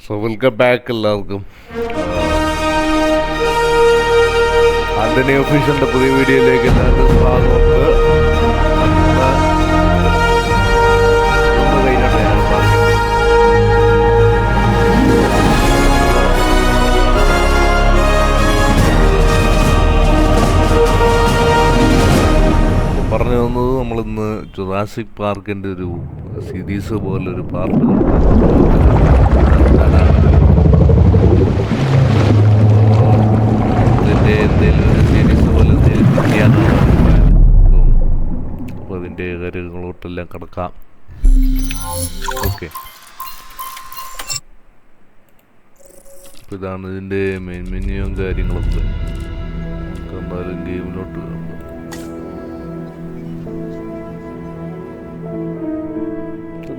So welcome back എല്ലാവർക്കും. ആന്റണി ഒഫീഷ്യലിന്റെ പുതിയ വീഡിയോയിലേക്ക് എല്ലാവർക്കും സ്വാഗതമുണ്ട്. പറഞ്ഞു തന്നത് നമ്മളിന്ന് ജുറാസിക് പാർക്കിൻ്റെ ഒരു സീരീസ് പോലൊരു പാർക്ക് ഇതിൻ്റെ എന്തെങ്കിലും ഒരു സീരീസ് പോലെ ചെയ്യാനാണ് പ്ലാൻ. അപ്പോൾ അതിൻ്റെ കാര്യങ്ങളോട്ടെല്ലാം കിടക്കാം. ഓക്കെ, അപ്പോൾ ഇതാണ് ഇതിൻ്റെ മെയിൻ മെനുവും കാര്യങ്ങളൊക്കെ. എന്തായാലും ഗെയിമിലോട്ട്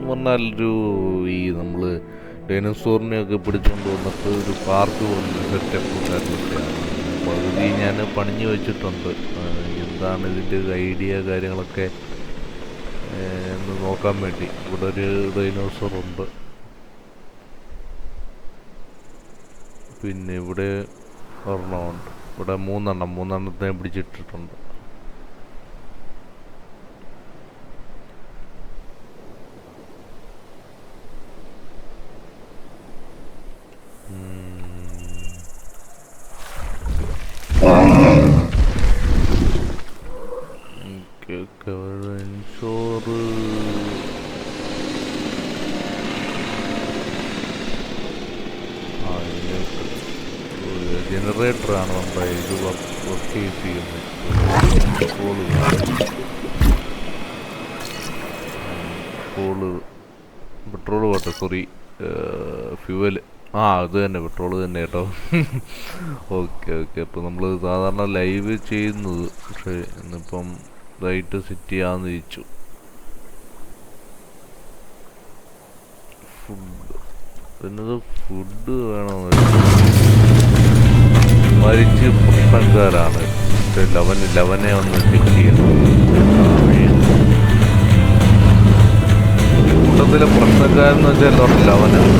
പറഞ്ഞാലൊരു ഈ നമ്മൾ ഡൈനോസോറിനെയൊക്കെ പിടിച്ചുകൊണ്ട് വന്നിട്ട് ഒരു പാർക്ക് പോലൊരു സെറ്റപ്പ് കാര്യങ്ങളൊക്കെയാണ്. പകുതി ഞാൻ പണിഞ്ഞു വെച്ചിട്ടുണ്ട്. എന്താണ് ഇതിൻ്റെ ഒരു ഐഡിയ കാര്യങ്ങളൊക്കെ എന്ന് നോക്കാൻ വേണ്ടി. ഇവിടെ ഒരു ഡൈനോസറുണ്ട്, പിന്നെ ഇവിടെ ഒരെണ്ണമുണ്ട്, ഇവിടെ മൂന്നെണ്ണത്തെ പിടിച്ചിട്ടിട്ടുണ്ട്. ചോറ് ജനറേറ്ററാണ് നമ്മുടെ ഇത് വർക്ക് ചെയ്യിപ്പിക്കുന്നത്. പെട്രോള് പോട്ടെ, സോറി, ഫ്യൂവൽ. അത് തന്നെ, പെട്രോള് തന്നെ കേട്ടോ. ഓക്കെ. അപ്പോൾ നമ്മൾ സാധാരണ ലൈവ് ചെയ്യുന്നത്, പക്ഷേ ഇന്നിപ്പം ഇതായിട്ട് സെറ്റ് ചെയ്യാമെന്ന് ചോദിച്ചു. പിന്നത് ഫുഡ് വേണമെന്ന് മരിച്ച് പ്രശ്നക്കാരാണ്. ലവനെ ഒന്ന് ചെക്ക് ചെയ്യണം. കൂട്ടത്തിലെ പ്രശ്നക്കാരെന്ന് വെച്ചാൽ ലവനാണ്.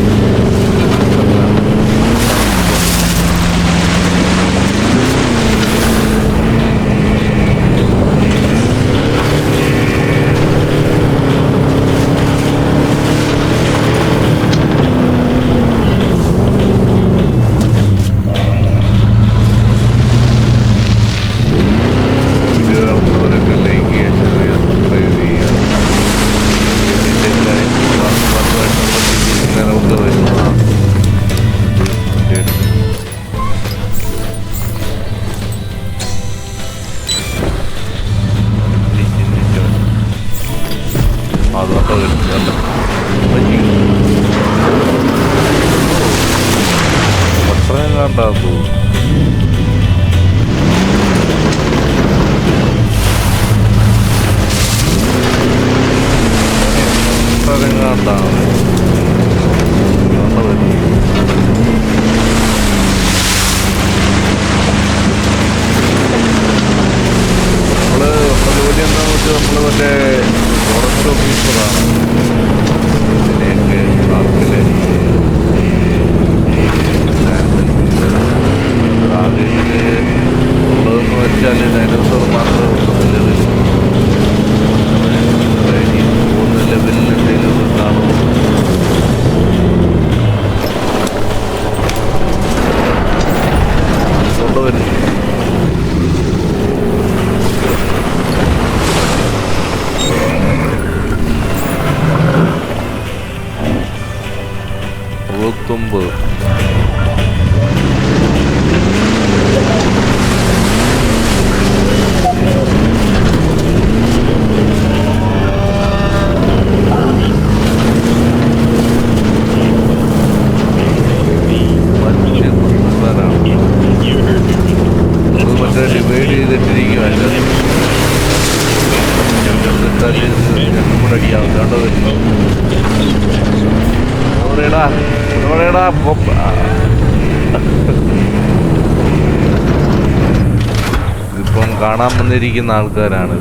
ഇതിപ്പം കാണാൻ വന്നിരിക്കുന്ന ആൾക്കാരാണ്.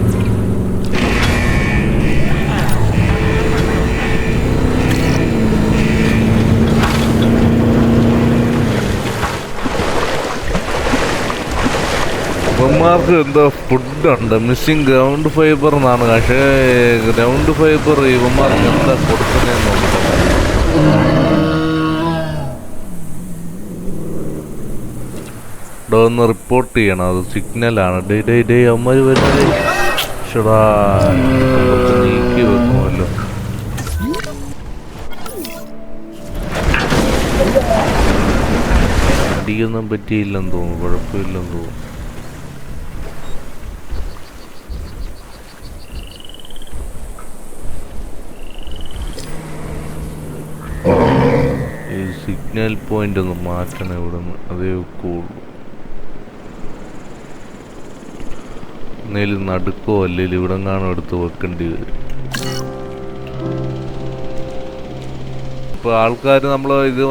ഇവന്മാർക്ക് എന്തോ ഫുഡുണ്ട്, മിസ്സിങ് ഗ്രൗണ്ട് ഫൈബർ എന്നാണ്. പക്ഷേ ഗ്രൗണ്ട് ഫൈബർ ഇവന്മാർക്ക് എന്താ കൊടുക്കുന്നതെന്ന് നോക്കട്ടെ. ഇവിടെ ഒന്ന് റിപ്പോർട്ട് ചെയ്യണം, അത് സിഗ്നലാണ്. ഡേ അവന്മാർ വരുന്നത് ഷടാ നീക്കി വെക്കുമല്ലോ. അടിയൊന്നും പറ്റിയില്ലെന്ന് തോന്നുന്നു, കുഴപ്പമില്ലെന്ന് തോന്നുന്നു. ഈ സിഗ്നൽ പോയിന്റ് ഒന്ന് മാറ്റണം ഇവിടെ നിന്ന്, അതേ ഒക്കുള്ളൂ. എന്നേലും നടുക്കോ അല്ലെങ്കിൽ ഇവിടെ കാണും എടുത്ത് വെക്കേണ്ടി വരും. ഇപ്പോൾ ആൾക്കാർ നമ്മൾ ഇത്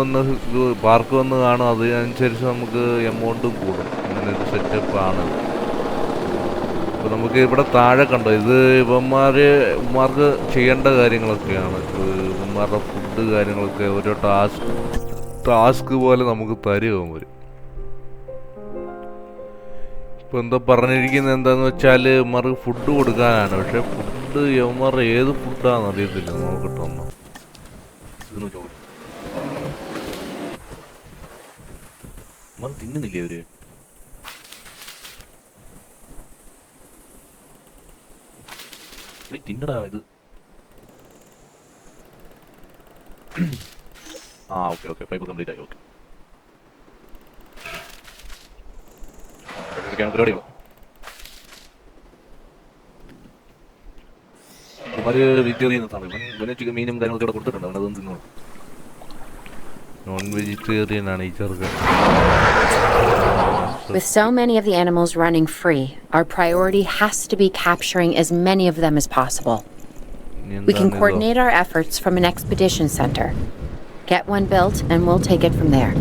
പാർക്ക് വന്ന് കാണും, അതിനനുസരിച്ച് നമുക്ക് എമൗണ്ടും കൂടും. അങ്ങനെ ഒരു സെറ്റപ്പാണ്. അപ്പോൾ നമുക്ക് ഇവിടെ താഴെ കണ്ടോ, ഇത് ഇവന്മാർക്ക് ചെയ്യേണ്ട കാര്യങ്ങളൊക്കെയാണ്. ഇവന്മാരുടെ ഫുഡ് കാര്യങ്ങളൊക്കെ ഓരോ ടാസ്ക് പോലെ നമുക്ക് തരുമോ വരും. ഇപ്പോൾ എന്താ പറഞ്ഞിരിക്കുന്നത് എന്താണെന്ന് വെച്ചാൽ ഇവന്മാർക്ക് ഫുഡ് കൊടുക്കാനാണ്. പക്ഷേ ഫുഡ് ഇവന്മാരുടെ ഏത് ഫുഡാണെന്ന് അറിയത്തില്ല. നോക്കട്ടെ ഒന്ന് തിന്നുന്നില്ലേ അവര്? തിന്നടാ ഇത്. ഓക്കെ പൈപ്പ് കംപ്ലീറ്റ് ആയി. ഓക്കെ പരിപാടി വെജിറ്റേറിയൻ മീനും കാര്യങ്ങളൊക്കെ ഇവിടെ കൊടുത്തിട്ടുണ്ട്. അവനതൊന്നും തിന്നു. നോൺ വെജിറ്റേറിയൻ ആണ് ഈ ചെറുക്കൻ. With so many of the animals running free, our priority has to be capturing as many of them as possible. We can coordinate our efforts from an expedition center. Get one built and we'll take it from there.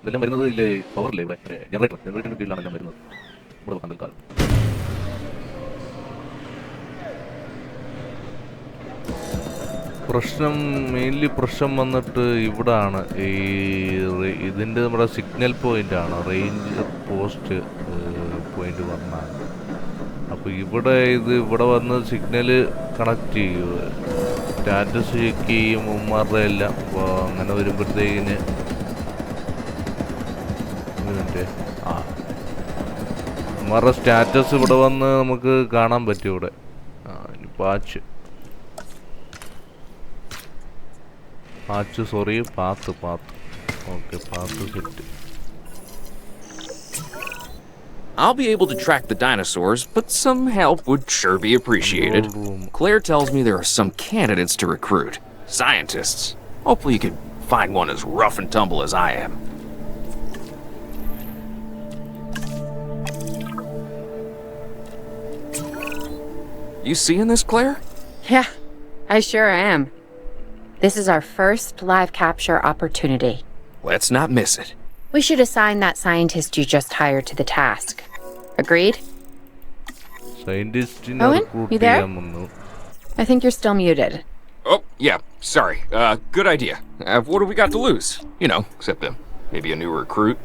ഇതെല്ലാം വരുന്നത് ഇല്ലേ പവറില്ലേ ഇവിടെ ജനറേറ്ററിന്റെ കീഴിലാണ് എല്ലാം വരുന്നത്. ഇവിടെ വെക്കാൻ തൽക്കാലം. മെയിൻലി പ്രശ്നം വന്നിട്ട് ഇവിടാണ്. ഇതിൻ്റെ നമ്മുടെ സിഗ്നൽ പോയിൻ്റാണ്, റേഞ്ച് പോസ്റ്റ് പോയിൻ്റ് വന്നാണ്. അപ്പോൾ ഇവിടെ വന്ന് സിഗ്നൽ കണക്ട് ചെയ്യുക, സ്റ്റാറ്റസ് ചെക്ക് ചെയ്യും ഉമ്മാരുടെ എല്ലാം. അപ്പോൾ അങ്ങനെ വരുമ്പോഴത്തേക്കിന് ഉമ്മാരുടെ സ്റ്റാറ്റസ് ഇവിടെ വന്ന് നമുക്ക് കാണാൻ പറ്റും. ഇവിടെ path okay path set. I'll be able to track the dinosaurs, but some help would sure be appreciated. Claire tells me there are some candidates to recruit. Scientists. Hopefully you can find one as rough and tumble as I am. You seeing this, Claire? Yeah, I sure am. This is our first live capture opportunity. Let's not miss it. We should assign that scientist you just hired to the task. Agreed? Owen, you there? I think you're still muted. Oh, yeah, sorry. Good idea. What do we got to lose? You know, except maybe a new recruit.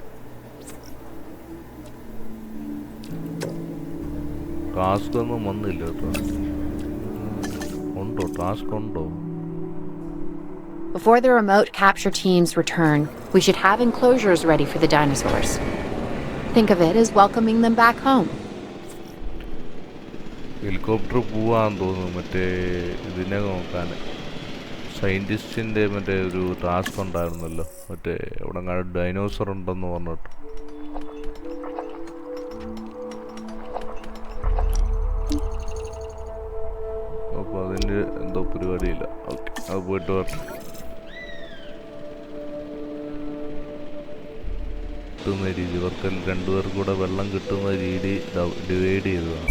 Task ഒന്നും വന്നില്ല കേട്ടോ. ഉണ്ടോ task ഉണ്ടോ? Before the remote capture teams return, we should have enclosures ready for the dinosaurs. Think of it as welcoming them back home. Helicopter പോവാന്ന് തോന്നുന്നു മറ്റേ ഇതിനെ നോക്കാൻ. സയൻറ്റിസ്റ്റിൻ്റെ മറ്റേ ഒരു ടാസ്ക് ഉണ്ടായിരുന്നല്ലോ, മറ്റേ അവിടെ ഡൈനോസർ ഉണ്ടെന്ന് പറഞ്ഞിട്ട്. അപ്പോൾ അതിൻ്റെ എന്തോ പരിപാടിയില്ല. ഓക്കെ, അത് പോയിട്ട് വരണം. കിട്ടുന്ന രീതി ഇവർക്ക് രണ്ടുപേർക്കും കൂടെ വെള്ളം കിട്ടുന്ന രീതി ഡിവൈഡ് ചെയ്തതാണ്.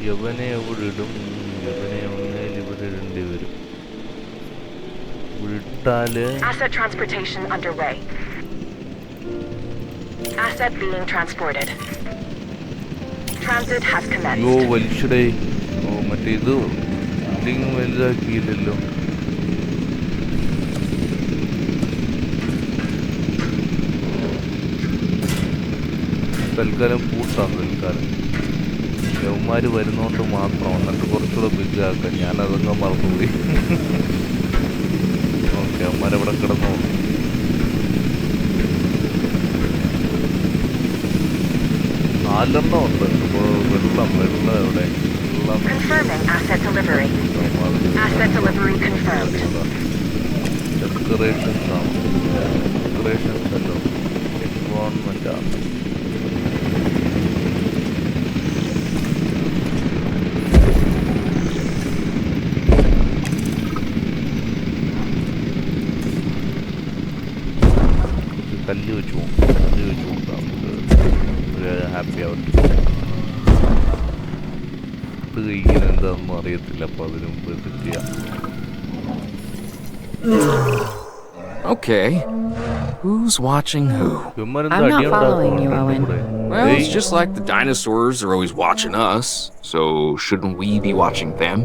യവനെ എവിടെ ഇടും? യവനെ ഒന്നേൽ ഇവിടെ ഇടേണ്ടി വരും. വിട്ടാല് Asset transportation underway. Asset being transported. Transit has commenced. യോ വലിച്ചടേ. ഓ മറ്റേ ഇത് ബിൽഡിങ് വലുതാക്കിയില്ലല്ലോ. തൽക്കാലം പൂട്ടാം. തൽക്കാലം യവന്മാർ വരുന്നോണ്ട് മാത്രം. എന്നിട്ട് കുറച്ചുകൂടെ ബിഗാക്കാം. ഞാനതങ്ങ് മറന്നുപോയി. ഓക്കെ, അവന്മാരെവിടെ കിടന്നോ? നാലെണ്ണം ഉണ്ട്. അപ്പോൾ വെള്ളം എവിടെ? Confirming asset delivery. Asset delivery confirmed. Decorations ആണ്. ഡെക്കറേഷൻസ് അല്ലോ, എൻവോൺമെന്റ് ആണ്. കല്ല് വെച്ച് പോകും. കല്ല് വെച്ച് കൊടുക്കാം. നമുക്ക് ഹാപ്പി ആവട്ടെ. ഇത് കഴിക്കാൻ എന്താണെന്നും അറിയത്തില്ല. അപ്പോൾ അതിന് മുമ്പ് ഇത് ചെയ്യാം. Okay. Who's watching who? I'm not following you, Owen. Well, it's just like the dinosaurs are always watching us, so shouldn't we be watching them?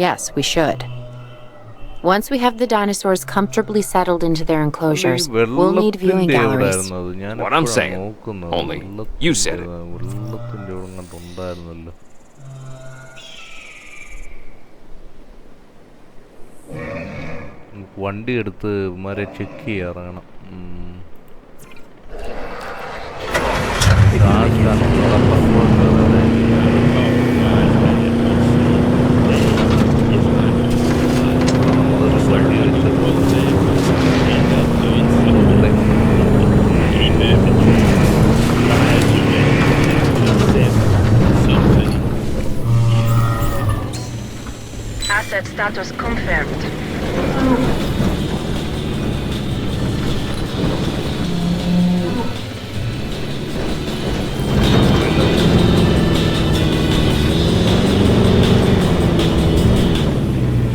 Yes, we should. Once we have the dinosaurs comfortably settled into their enclosures, we'll need viewing galleries. What I'm saying. Only you said it. വെള്ളത്തിൻ്റെ ഉണ്ടായിരുന്നല്ലോ. വണ്ടി എടുത്ത് ഇവന്മാരെ check ചെയ്യാറങ്ങണം. Asset status confirmed.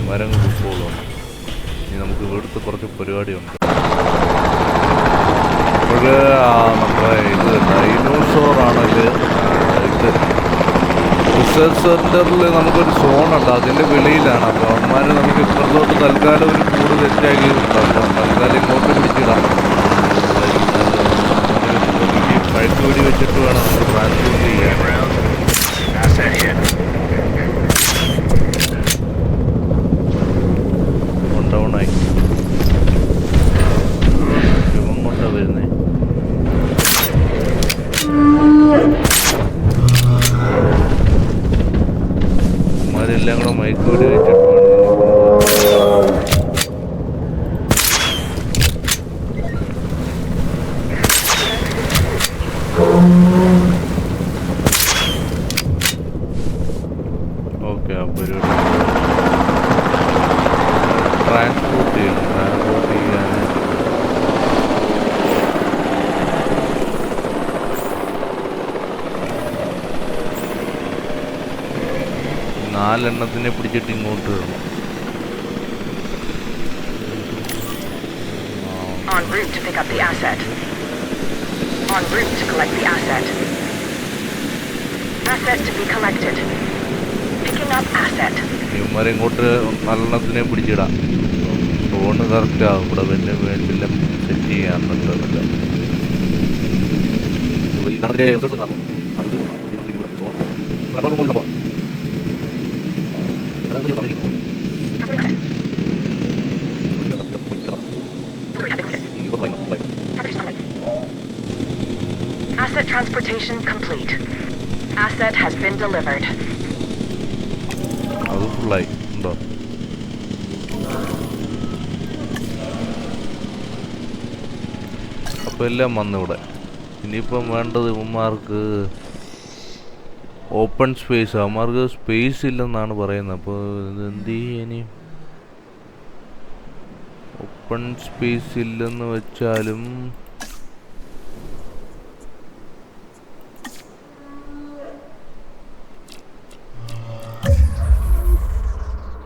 മരങ്ങൾ ഫുട്ബോളാണ്. ഇനി നമുക്ക് ഇവിടുത്തെ കുറച്ച് പരിപാടിയുണ്ട്. അപ്പോൾ നമ്മുടെ ഇത് ഡൈനോസോറാണെങ്കിൽ ഇത് റിസർച്ച് സെൻറ്ററിൽ നമുക്കൊരു സോണുണ്ട്. അതിൻ്റെ വെളിയിലാണ്. അപ്പോൾ അവന്മാർ നമുക്ക് ഇപ്പുറത്തോട്ട് തൽക്കാലം ഒരു കൂട് തെറ്റാക്കിയിട്ടുണ്ട്. അപ്പോൾ തൽക്കാലം ഇങ്ങോട്ട് പിടിച്ചിടാം. ഈ പഴുക്ക് വെടി വെച്ചിട്ട് വേണം നമുക്ക് ട്രാൻസ്പോർട്ട് ചെയ്യാൻ. ഡൗണായി. ഇവൻ കൊണ്ടാ വരുന്നേ. അവന്മാരെല്ലാം കൂടെ മയക്ക് വെടി വെച്ചിട്ട് ഓക്കെ. ആ പരിപാടി ട്രാൻസ്പോർട്ട് ചെയ്യണം. ട്രാൻസ്പോർട്ട് ചെയ്യാൻ നാലെണ്ണത്തിനെ പിടിച്ചിട്ട് ഇങ്ങോട്ട് വരണം. En route to pick up the asset. En route to collect the asset. Asset to be collected. Picking up asset. ഇവന്മാരെ ഇങ്ങോട്ട് നാലെണ്ണത്തിനെ പിടിച്ചിടാം. ഫോണ് കറക്റ്റാകും. ഇവിടെ വലിയ വേണ്ടില്ല set ചെയ്യാന്നുള്ളതല്ല. Asset transportation complete. Asset has been delivered. അത് ഫുള്ളായി ഉണ്ടോ? അപ്പോൾ എല്ലാം വന്നിവിടെ. ഇനിയിപ്പം വേണ്ടത് ഇവന്മാർക്ക് ഓപ്പൺ സ്പേസ്. അവന്മാർക്ക് സ്പേസ് ഇല്ലെന്നാണ് പറയുന്നത്. അപ്പോൾ ഇതെന്ത് ചെയ്യും ഇനി? ഓപ്പൺ സ്പേസ് ഇല്ലെന്ന് വെച്ചാലും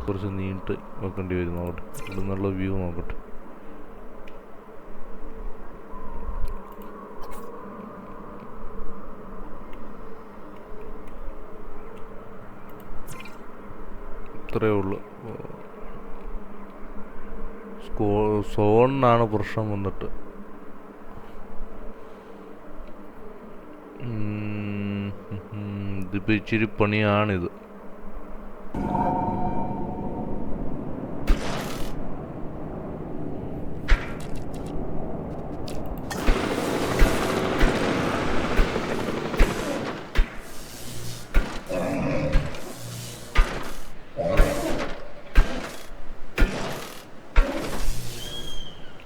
കുറച്ച് നീട്ട് വെക്കേണ്ടി വരും. നോക്കട്ടെ, ഇവിടെ നിന്നുള്ള വ്യൂ നോക്കട്ടെ. ഇത്രയേ ഉള്ളൂ. സോണിനാണ് പ്രശ്നം വന്നിട്ട്. ഇതിപ്പോൾ ഇച്ചിരി പണിയാണിത്.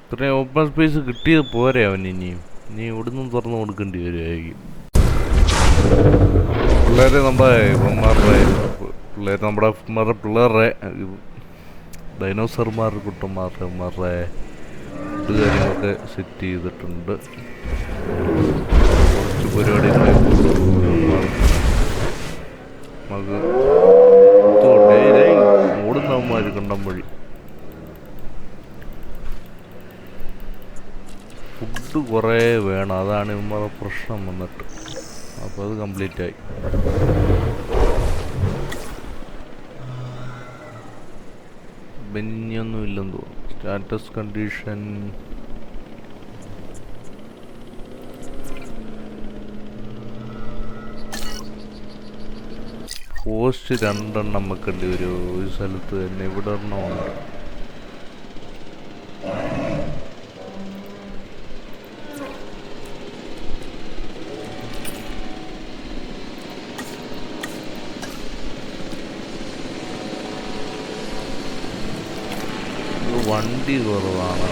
ഇത്രയും ഓപ്പൺ സ്പേസ് കിട്ടിയത് പോരെ അവൻ. ഇനി ഇവിടുന്ന് തുറന്നു കൊടുക്കേണ്ടി വരുമായിരിക്കും. പിള്ളേരെ പിള്ളേരുടെ ഡൈനോസർമാരുടെ കുട്ടന്മാരുടെ ഫുഡ് കാര്യങ്ങളൊക്കെ സെറ്റ് ചെയ്തിട്ടുണ്ട്. കുറച്ച് പരിപാടികളൊക്കെ നമുക്ക് ഓടുന്നവന്മാർ കണ്ടം വഴി. ഫുഡ് കുറേ വേണം, അതാണ് ഇവന്മാരുടെ പ്രശ്നം വന്നിട്ട്. അപ്പോൾ അത് കംപ്ലീറ്റ് ആയി. ബെഞ്ഞൊന്നും ഇല്ലെന്ന് തോന്നുന്നു. സ്റ്റാറ്റസ് കണ്ടീഷൻ പോസ്റ്റ് 2 എണ്ണം വെക്കേണ്ടി വരും ഒരു സ്ഥലത്ത് തന്നെ. ഇവിടെ ഒരെണ്ണമുണ്ട്. വണ്ടി കുറവാണ്,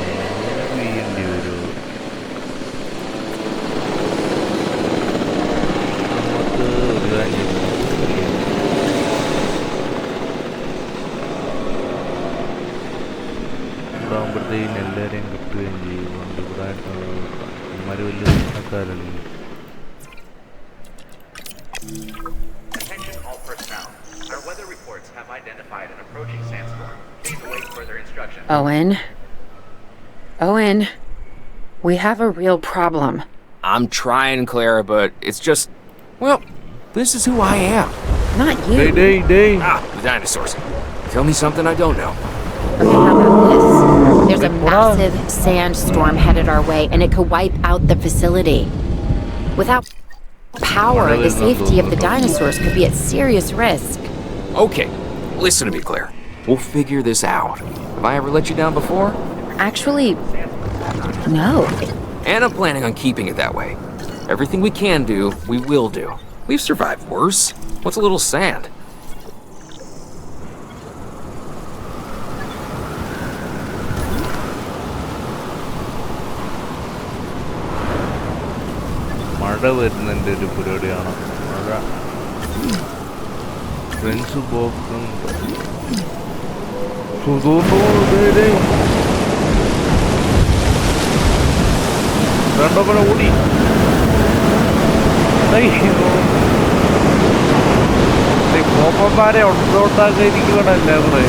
ചെയ്യേണ്ടി വരുമോ? നമുക്ക് ഒരു കാര്യം ഇതാകുമ്പോഴത്തേക്കും എല്ലാവരെയും കിട്ടുകയും ചെയ്യും. വണ്ടി ഇവിടെ ഇമാര് വലിയ പ്രശ്നക്കാരല്ലേ. Owen, we have a real problem. I'm trying, Clara, but it's just, well, this is who I am. Not you. Day. The dinosaurs. Tell me something I don't know. Okay, how about this? There's a massive sandstorm headed our way, and it could wipe out the facility. Without power, the safety of the dinosaurs could be at serious risk. Okay, listen to me, Claire. We'll figure this out. Have I ever let you down before? Actually, no. And I'm planning on keeping it that way. Everything we can do, we will do. We've survived worse. What's a little sand? മഴ വരുന്നതിൻ്റെ ഒരു പരിപാടിയാണ്. മഴ friends പോക്കുന്നുണ്ട്. രണ്ടോപ്പനെ ഓടി. പോപ്പന്മാരെ ഒട്ടോട്ടാക്കിയിരിക്കണല്ലേ അവിടെ.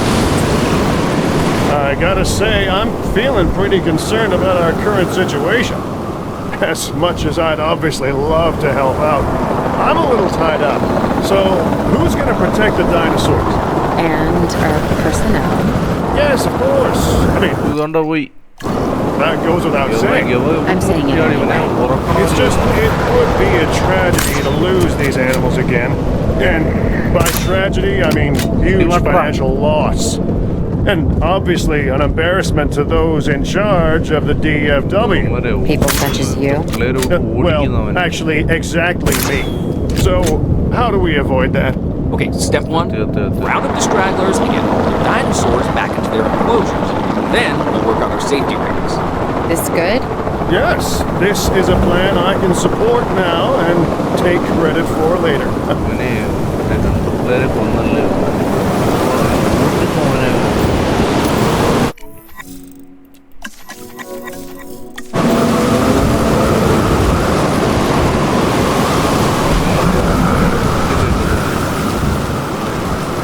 I gotta say, I'm feeling pretty concerned about our current situation. As much as I'd obviously love to help out, I'm a little tied up. So, who's gonna protect the dinosaurs? And our personnel. Yes, of course. I mean, പോയി. that goes without saying. I'm saying it anyway. It's just, it would be a tragedy to lose these animals again. And by tragedy, I mean huge financial loss. And obviously an embarrassment to those in charge of the DFW. People such as you? Well, actually, exactly me. So, how do we avoid that? Okay, step 1, round up the stragglers and get the dinosaurs back into their enclosures. Then we'll work on our safety rings. This good? Yes, this is a plan I can support now and take credit for later.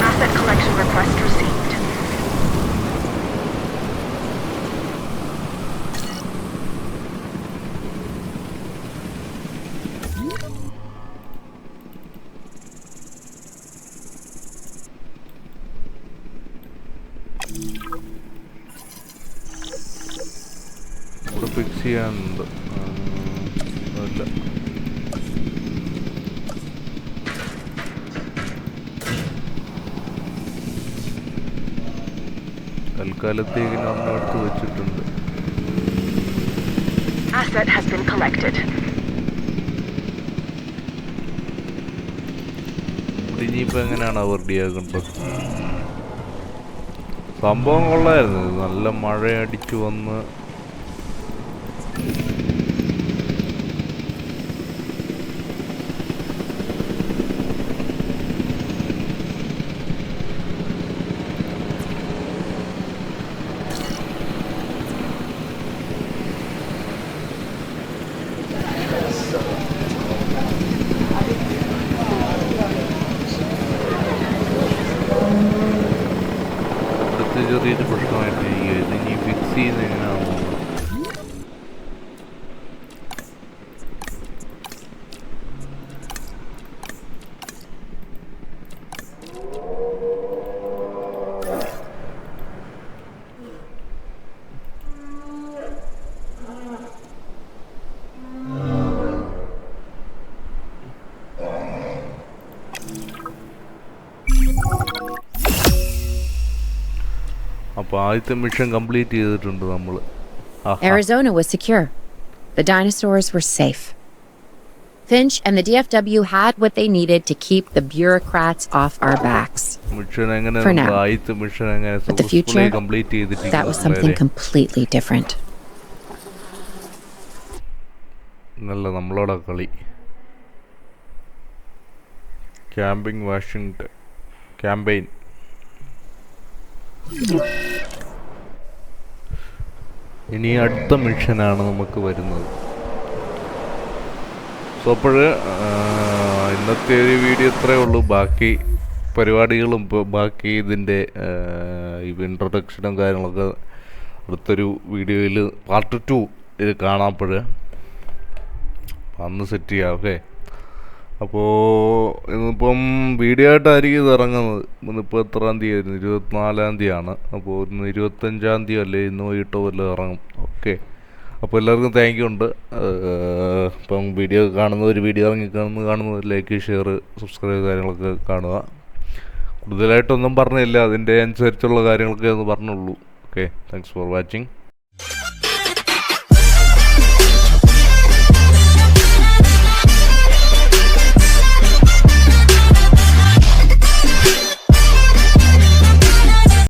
Asset collection request received. Fix ചെയ്യാനുണ്ട്. അല്ല തൽക്കാലത്തേക്ക് ഒന്നും എടുത്ത് വെച്ചിട്ടുണ്ട്. Asset has been collected. ഇനിയിപ്പോൾ എങ്ങനെയാണ് അവർ റെഡിയാക്കേണ്ടത്? സംഭവം കൊള്ളായിരുന്നു. നല്ല മഴ അടിച്ചു വന്ന് ചെറിയൊരു പ്രശ്നമായിട്ടിരിക്കുക. ഇതിനി ഫിക്സ് ചെയ്യുന്നത് എങ്ങനെയാണോ? അപ്പോൾ ആദ്യത്തെ മിഷൻ കംപ്ലീറ്റ് ചെയ്തിട്ടുണ്ട് നമ്മൾ. Arizona was secure. The dinosaurs were safe. Finch and the DFW had what they needed to keep the bureaucrats off our backs. Mission എങ്ങനെ For now. ആദ്യത്തെ മിഷൻ എങ്ങനെ But the successfully future, complete ചെയ്തിട്ട് that was something completely different. നല്ല നമ്മളോட കളി. Camping Washington campaign. ഇനി അടുത്ത മിഷനാണ് നമുക്ക് വരുന്നത്. സോ അപ്പോൾ ഇന്നത്തെ ഒരു വീഡിയോ ഇത്രയേ ഉള്ളൂ. ബാക്കി പരിപാടികളും ബാക്കി ഇതിൻ്റെ ഇൻട്രൊഡക്ഷനും കാര്യങ്ങളൊക്കെ അടുത്തൊരു വീഡിയോയിൽ പാർട്ട് 2 ഇത് കാണാപ്പോൾ അന്ന് സെറ്റ് ചെയ്യാം. ഓക്കെ, അപ്പോൾ ഇന്നിപ്പം വീഡിയോ ആയിട്ടായിരിക്കും ഇത് ഇറങ്ങുന്നത്. ഇന്നിപ്പോൾ എത്രാം തീയതി ആയിരുന്നു? 24-ാം തീയതിയാണ്. അപ്പോൾ ഇന്ന് 25-ാം തീയതി അല്ലേ, ഇന്ന് വൈകിട്ടോ വല്ലതും ഇറങ്ങും. ഓക്കെ, അപ്പോൾ എല്ലാവർക്കും താങ്ക് യു ഉണ്ട്. ഇപ്പം വീഡിയോ കാണുന്നവർ വീഡിയോ കാണുന്നവർ ലൈക്ക്, ഷെയർ, സബ്സ്ക്രൈബ് കാര്യങ്ങളൊക്കെ കാണുക. കൂടുതലായിട്ടൊന്നും പറഞ്ഞില്ല, അതിൻ്റെ അനുസരിച്ചുള്ള കാര്യങ്ങളൊക്കെ ഒന്ന് പറഞ്ഞുള്ളൂ. Okay, thanks for watching.